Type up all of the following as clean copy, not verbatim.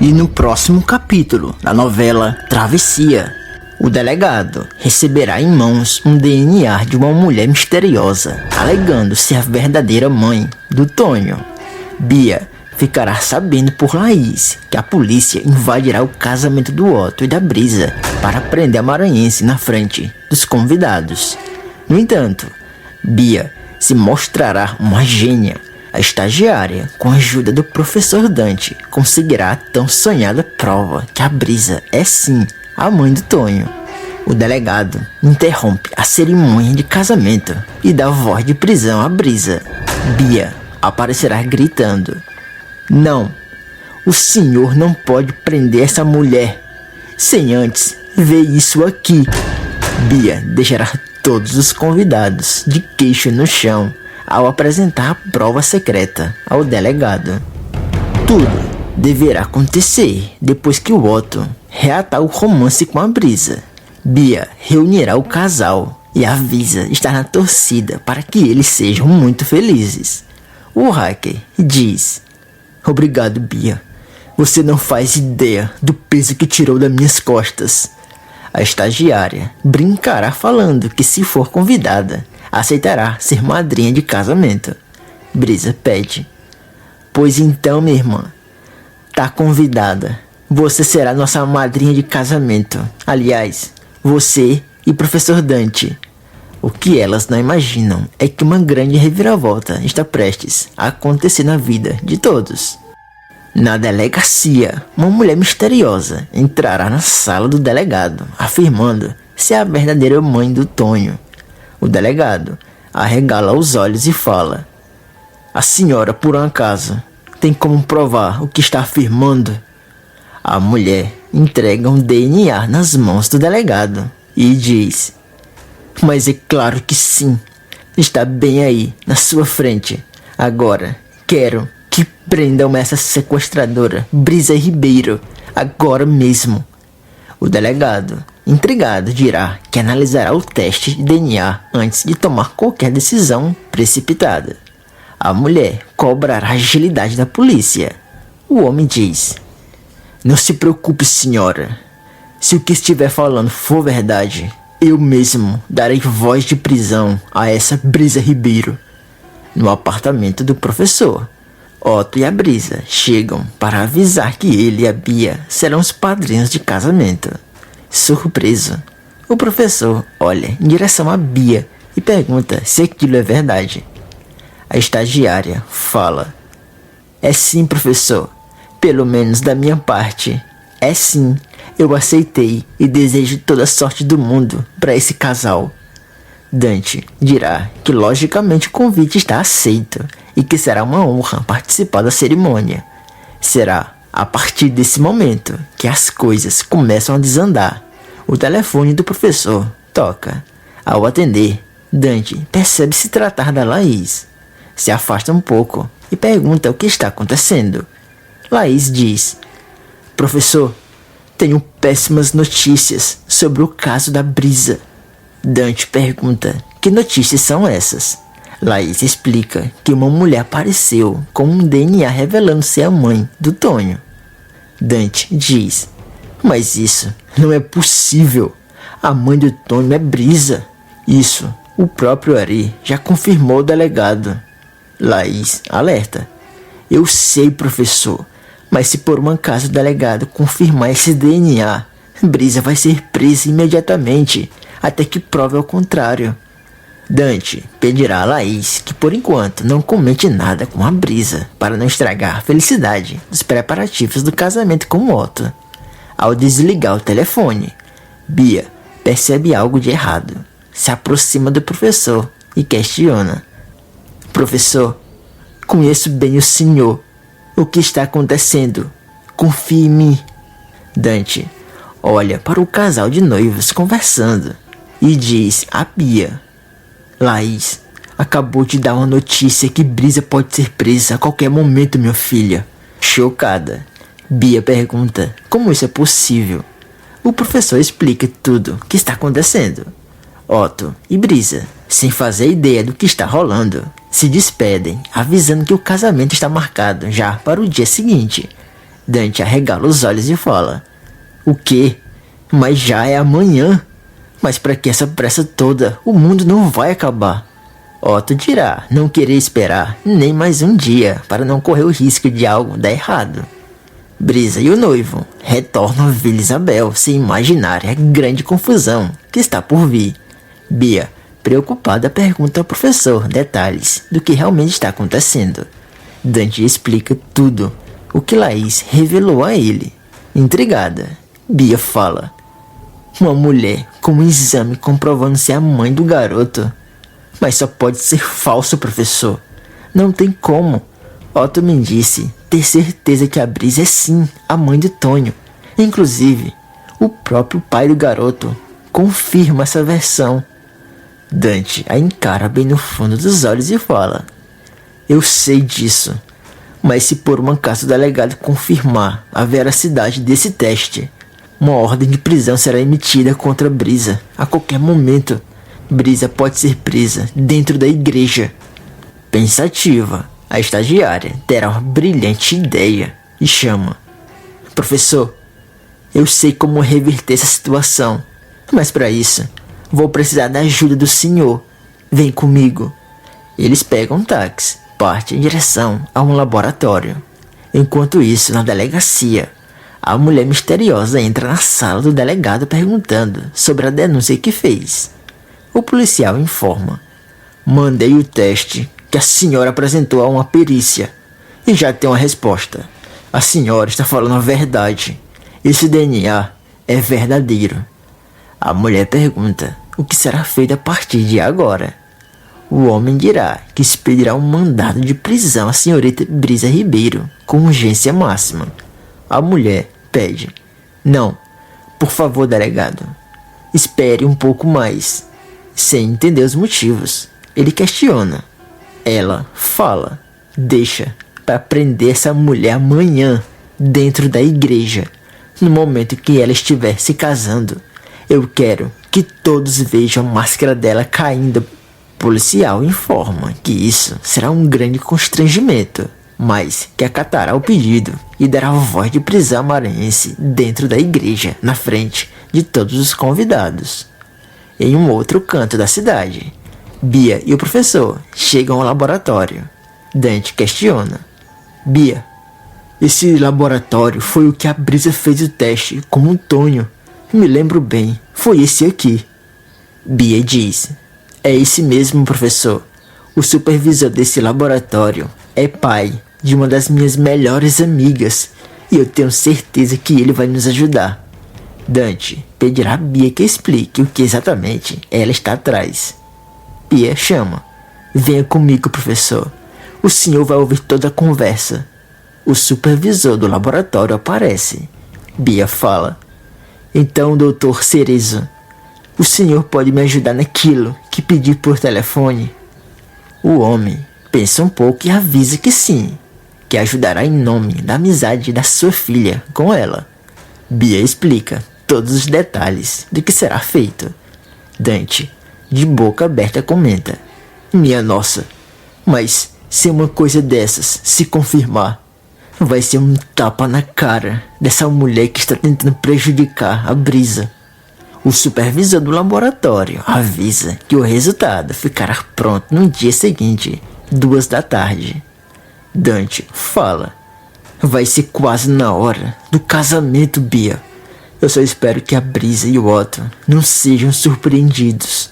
E no próximo capítulo da novela Travessia, o delegado receberá em mãos um DNA de uma mulher misteriosa, alegando ser a verdadeira mãe do Tonho. Bia ficará sabendo por Laís que a polícia invadirá o casamento do Otto e da Brisa para prender a maranhense na frente dos convidados. No entanto, Bia se mostrará uma gênia. A estagiária, com a ajuda do professor Dante, conseguirá a tão sonhada prova que a Brisa é sim a mãe do Tonho. O delegado interrompe a cerimônia de casamento e dá voz de prisão à Brisa. Bia aparecerá gritando: "Não, o senhor não pode prender essa mulher sem antes ver isso aqui." Bia deixará todos os convidados de queixo no chão ao apresentar a prova secreta ao delegado. Tudo deverá acontecer depois que o Otto reatar o romance com a Brisa. Bia reunirá o casal e avisa estar na torcida para que eles sejam muito felizes. O hacker diz: "Obrigado, Bia. Você não faz ideia do peso que tirou das minhas costas." A estagiária brincará falando que, se for convidada, aceitará ser madrinha de casamento. Brisa pede: "Pois então, minha irmã, tá convidada. Você será nossa madrinha de casamento. Aliás, você e professor Dante." O que elas não imaginam é que uma grande reviravolta está prestes a acontecer na vida de todos. Na delegacia, uma mulher misteriosa entrará na sala do delegado, afirmando ser a verdadeira mãe do Tonho. O delegado arregala os olhos e fala: "A senhora, por um acaso, tem como provar o que está afirmando?" A mulher entrega um DNA nas mãos do delegado e diz: "Mas é claro que sim. Está bem aí, na sua frente. Agora, quero que prendam essa sequestradora, Brisa Ribeiro, agora mesmo." O delegado, intrigado, dirá que analisará o teste de DNA antes de tomar qualquer decisão precipitada. A mulher cobrará a agilidade da polícia. O homem diz: "Não se preocupe, senhora. Se o que estiver falando for verdade, eu mesmo darei voz de prisão a essa Brisa Ribeiro." No apartamento do professor, Otto e a Brisa chegam para avisar que ele e a Bia serão os padrinhos de casamento. Surpreso, o professor olha em direção a Bia e pergunta se aquilo é verdade. A estagiária fala: "É sim, professor. Pelo menos da minha parte. É sim. Eu aceitei e desejo toda a sorte do mundo para esse casal." Dante dirá que logicamente o convite está aceito e que será uma honra participar da cerimônia. Será a partir desse momento que as coisas começam a desandar. O telefone do professor toca. Ao atender, Dante percebe se tratar da Laís. Se afasta um pouco e pergunta o que está acontecendo. Laís diz: "Professor, tenho péssimas notícias sobre o caso da Brisa." Dante pergunta: "Que notícias são essas?" Laís explica que uma mulher apareceu com um DNA revelando ser a mãe do Tonho. Dante diz: "Mas isso não é possível. A mãe do Tonho é Brisa." Isso o próprio Ari já confirmou ao delegado. Laís alerta: "Eu sei, professor, mas se por um acaso o delegado confirmar esse DNA, Brisa vai ser presa imediatamente, até que prove ao contrário." Dante pedirá a Laís que por enquanto não comente nada com a Brisa para não estragar a felicidade dos preparativos do casamento com o Otto. Ao desligar o telefone, Bia percebe algo de errado. Se aproxima do professor e questiona: "Professor, conheço bem o senhor. O que está acontecendo? Confie em mim." Dante olha para o casal de noivos conversando e diz a Bia: "Laís acabou de dar uma notícia que Brisa pode ser presa a qualquer momento, minha filha." Chocada, Bia pergunta como isso é possível. O professor explica tudo o que está acontecendo. Otto e Brisa, sem fazer ideia do que está rolando, se despedem, avisando que o casamento está marcado já para o dia seguinte. Dante arregala os olhos e fala: o quê? Mas já é amanhã. Mas pra que essa pressa toda? O mundo não vai acabar. Otto dirá não querer esperar nem mais um dia para não correr o risco de algo dar errado. Brisa e o noivo retornam a Vila Isabel sem imaginar a grande confusão que está por vir. Bia, preocupada, pergunta ao professor detalhes do que realmente está acontecendo. Dante explica tudo o que Laís revelou a ele. Intrigada, Bia fala: uma mulher com um exame comprovando ser a mãe do garoto. Mas só pode ser falso, professor. Não tem como. Otto me disse ter certeza que a Brisa é sim a mãe de Tonho. Inclusive, o próprio pai do garoto confirma essa versão. Dante a encara bem no fundo dos olhos e fala: eu sei disso, mas se por um acaso o delegado confirmar a veracidade desse teste, uma ordem de prisão será emitida contra a Brisa a qualquer momento. Brisa pode ser presa dentro da igreja. Pensativa, a estagiária terá uma brilhante ideia e chama: professor, eu sei como reverter essa situação, mas para isso vou precisar da ajuda do senhor. Vem comigo. Eles pegam um táxi, partem em direção a um laboratório. Enquanto isso, na delegacia, a mulher misteriosa entra na sala do delegado perguntando sobre a denúncia que fez. O policial informa: mandei o teste que a senhora apresentou a uma perícia e já tem uma resposta. A senhora está falando a verdade. Esse DNA é verdadeiro. A mulher pergunta o que será feito a partir de agora. O homem dirá que expedirá um mandado de prisão à senhorita Brisa Ribeiro com urgência máxima. A mulher pede: não, por favor, delegado, espere um pouco mais. Sem entender os motivos, ele questiona. Ela fala: deixa para prender essa mulher amanhã dentro da igreja, no momento que ela estiver se casando. Eu quero que todos vejam a máscara dela caindo. O policial informa que isso será um grande constrangimento, mas que acatará o pedido e dará voz de prisão maranhense dentro da igreja, na frente de todos os convidados. Em um outro canto da cidade, Bia e o professor chegam ao laboratório. Dante questiona: Bia, esse laboratório foi o que a Brisa fez o teste com o Tonho. Me lembro bem, foi esse aqui. Bia diz: é esse mesmo, professor. O supervisor desse laboratório é pai de uma das minhas melhores amigas e eu tenho certeza que ele vai nos ajudar. Dante pedirá a Bia que explique o que exatamente ela está atrás. Bia chama: venha comigo, professor. O senhor vai ouvir toda a conversa. O supervisor do laboratório aparece. Bia fala: então, doutor Cerezo, o senhor pode me ajudar naquilo que pedi por telefone? O homem pensa um pouco e avisa que sim, que ajudará em nome da amizade da sua filha com ela. Bia explica todos os detalhes do que será feito. Dante, de boca aberta, comenta: minha nossa, mas se uma coisa dessas se confirmar, vai ser um tapa na cara dessa mulher que está tentando prejudicar a Brisa. O supervisor do laboratório avisa que o resultado ficará pronto no dia seguinte, 2 da tarde. Dante fala: vai ser quase na hora do casamento, Bia. Eu só espero que a Brisa e o Otto não sejam surpreendidos.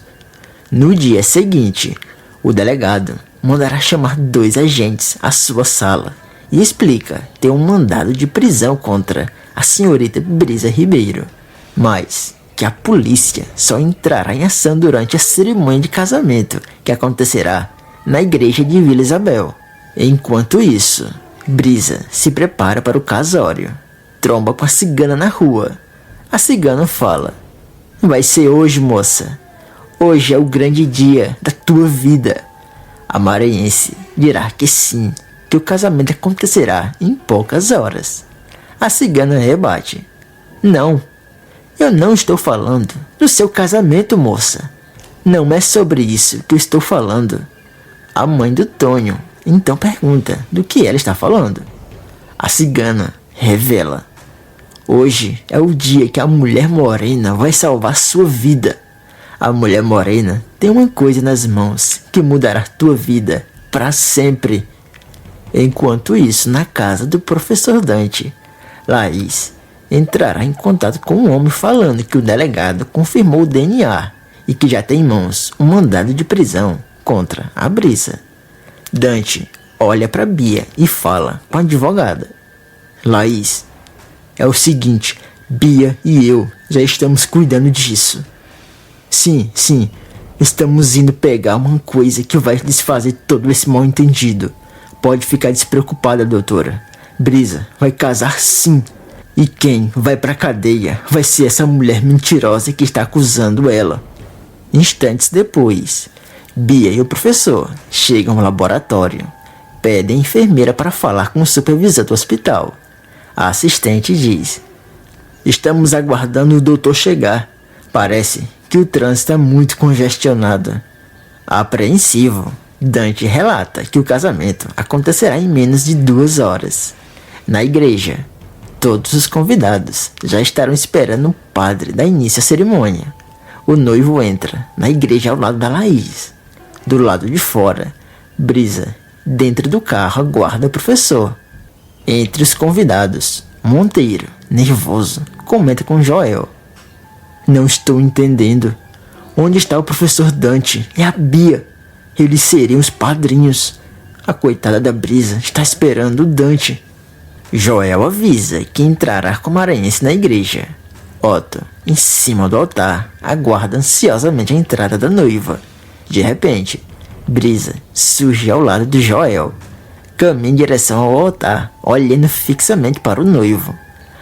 No dia seguinte, o delegado mandará chamar 2 agentes à sua sala e explica ter um mandado de prisão contra a senhorita Brisa Ribeiro, mas que a polícia só entrará em ação durante a cerimônia de casamento que acontecerá na igreja de Vila Isabel. Enquanto isso, Brisa se prepara para o casório. Tromba com a cigana na rua. A cigana fala: vai ser hoje, moça. Hoje é o grande dia da tua vida. A maranhense dirá que sim, que o casamento acontecerá em poucas horas. A cigana rebate: não, eu não estou falando do seu casamento, moça. Não é sobre isso que eu estou falando. A mãe do Tonho então pergunta do que ela está falando. A cigana revela: hoje é o dia que a mulher morena vai salvar sua vida. A mulher morena tem uma coisa nas mãos que mudará tua vida para sempre. Enquanto isso, na casa do professor Dante, Laís entrará em contato com um homem falando que o delegado confirmou o DNA e que já tem em mãos um mandado de prisão contra a Brisa. Dante olha para Bia e fala com a advogada: Laís, é o seguinte, Bia e eu já estamos cuidando disso. Sim, estamos indo pegar uma coisa que vai desfazer todo esse mal entendido. Pode ficar despreocupada, doutora. Brisa vai casar sim. E quem vai pra cadeia vai ser essa mulher mentirosa que está acusando ela. Instantes depois, Bia e o professor chegam ao laboratório. Pedem a enfermeira para falar com o supervisor do hospital. A assistente diz: estamos aguardando o doutor chegar. Parece que o trânsito é muito congestionado. Apreensivo, Dante relata que o casamento acontecerá em menos de 2 horas. Na igreja, todos os convidados já estarão esperando o padre dar início à cerimônia. O noivo entra na igreja ao lado da Laís. Do lado de fora, Brisa, dentro do carro, aguarda o professor. Entre os convidados, Monteiro, nervoso, comenta com Joel: não estou entendendo. Onde está o professor Dante e a Bia? Eles seriam os padrinhos. A coitada da Brisa está esperando o Dante. Joel avisa que entrará com o maranhense na igreja. Otto, em cima do altar, aguarda ansiosamente a entrada da noiva. De repente, Brisa surge ao lado de Joel. Caminha em direção ao altar, olhando fixamente para o noivo.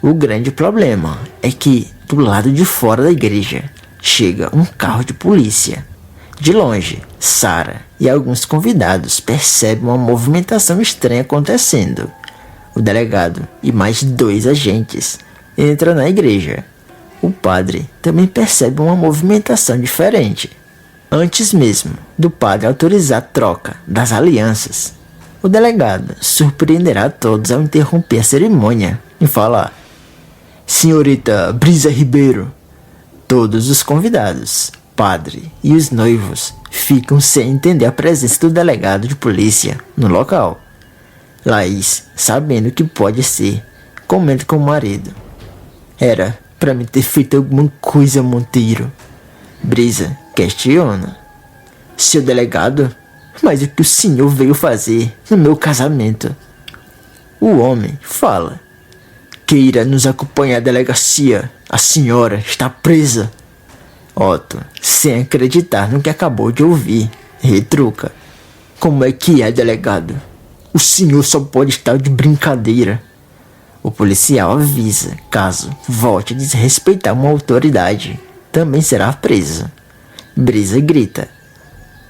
O grande problema é que, do lado de fora da igreja, chega um carro de polícia. De longe, Sarah e alguns convidados percebem uma movimentação estranha acontecendo. O delegado e mais 2 agentes entram na igreja. O padre também percebe uma movimentação diferente. Antes mesmo do padre autorizar a troca das alianças, o delegado surpreenderá todos ao interromper a cerimônia e falar: senhorita Brisa Ribeiro. Todos os convidados, padre e os noivos ficam sem entender a presença do delegado de polícia no local. Laís, sabendo que pode ser, comenta com o marido: era para me ter feito alguma coisa, Monteiro. Brisa questiona: seu delegado? Mas o que o senhor veio fazer no meu casamento? O homem fala: queira nos acompanhar à delegacia. A senhora está presa. Otto, sem acreditar no que acabou de ouvir, retruca: como é que é, delegado? O senhor só pode estar de brincadeira. O policial avisa: caso volte a desrespeitar uma autoridade, também será preso. Brisa grita: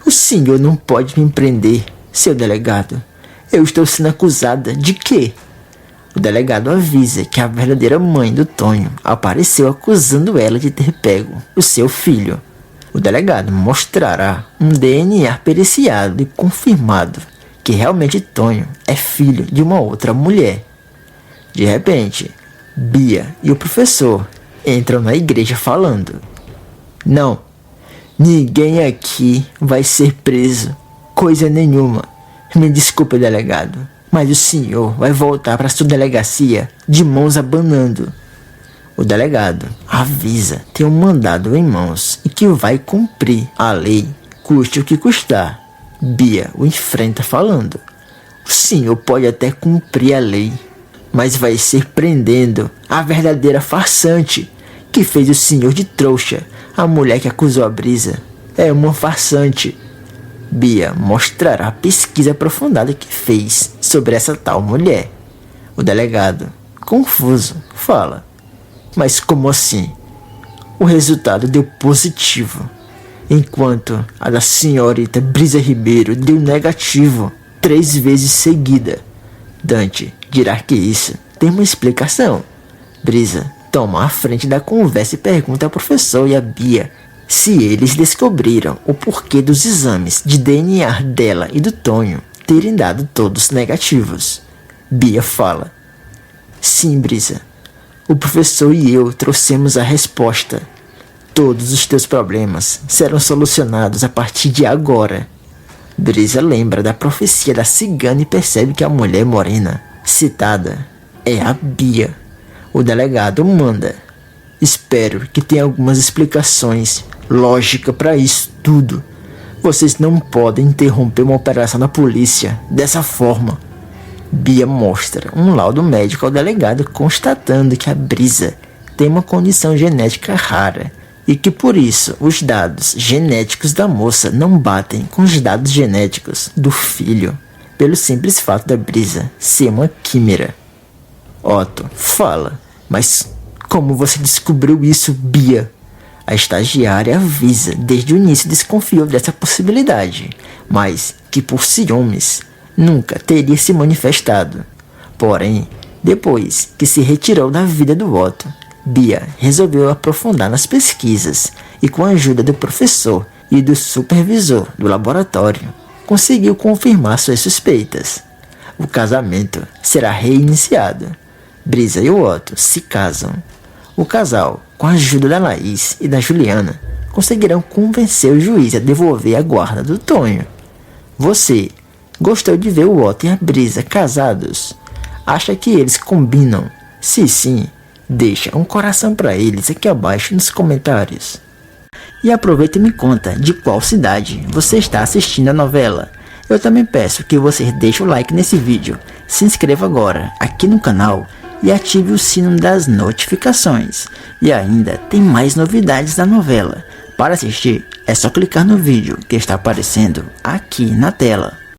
o senhor não pode me prender, seu delegado. Eu estou sendo acusada de quê? O delegado avisa que a verdadeira mãe do Tonho apareceu acusando ela de ter pego o seu filho. O delegado mostrará um DNA periciado e confirmado que realmente Tonho é filho de uma outra mulher. De repente, Bia e o professor entram na igreja falando: não, ninguém aqui vai ser preso. Coisa nenhuma. Me desculpe, delegado, mas o senhor vai voltar para sua delegacia de mãos abanando. O delegado avisa ter um mandado em mãos e que vai cumprir a lei, custe o que custar. Bia o enfrenta falando: o senhor pode até cumprir a lei, mas vai ser prendendo a verdadeira farsante que fez o senhor de trouxa. A mulher que acusou a Brisa é uma farsante. Bia mostrará a pesquisa aprofundada que fez sobre essa tal mulher. O delegado, confuso, fala: mas como assim? O resultado deu positivo, enquanto a da senhorita Brisa Ribeiro deu negativo 3 vezes seguida. Dante dirá que isso tem uma explicação. Brisa toma a frente da conversa e pergunta ao professor e a Bia se eles descobriram o porquê dos exames de DNA dela e do Tonho terem dado todos negativos. Bia fala: Sim, Brisa. O professor e eu trouxemos a resposta. Todos os teus problemas serão solucionados a partir de agora. Brisa lembra da profecia da cigana e percebe que a mulher morena citada é a Bia. O delegado manda. Espero que tenha algumas explicações lógicas para isso tudo. Vocês não podem interromper uma operação da polícia dessa forma. Bia mostra um laudo médico ao delegado constatando que a Brisa tem uma condição genética rara e que por isso os dados genéticos da moça não batem com os dados genéticos do filho, pelo simples fato da Brisa ser uma quimera. Otto fala, mas como você descobriu isso, Bia? A estagiária avisa, desde o início desconfiou dessa possibilidade, mas que por ciúmes nunca teria se manifestado. Porém, depois que se retirou da vida do Otto, Bia resolveu aprofundar nas pesquisas e, com a ajuda do professor e do supervisor do laboratório, conseguiu confirmar suas suspeitas. O casamento será reiniciado. Brisa e o Otto se casam. O casal, com a ajuda da Laís e da Juliana, conseguirão convencer o juiz a devolver a guarda do Tonho. Você gostou de ver o Otto e a Brisa casados? Acha que eles combinam? Se sim, deixa um coração para eles aqui abaixo nos comentários. E aproveita e me conta de qual cidade você está assistindo a novela. Eu também peço que você deixe o like nesse vídeo, se inscreva agora aqui no canal e ative o sino das notificações. E ainda tem mais novidades da novela. Para assistir, é só clicar no vídeo que está aparecendo aqui na tela.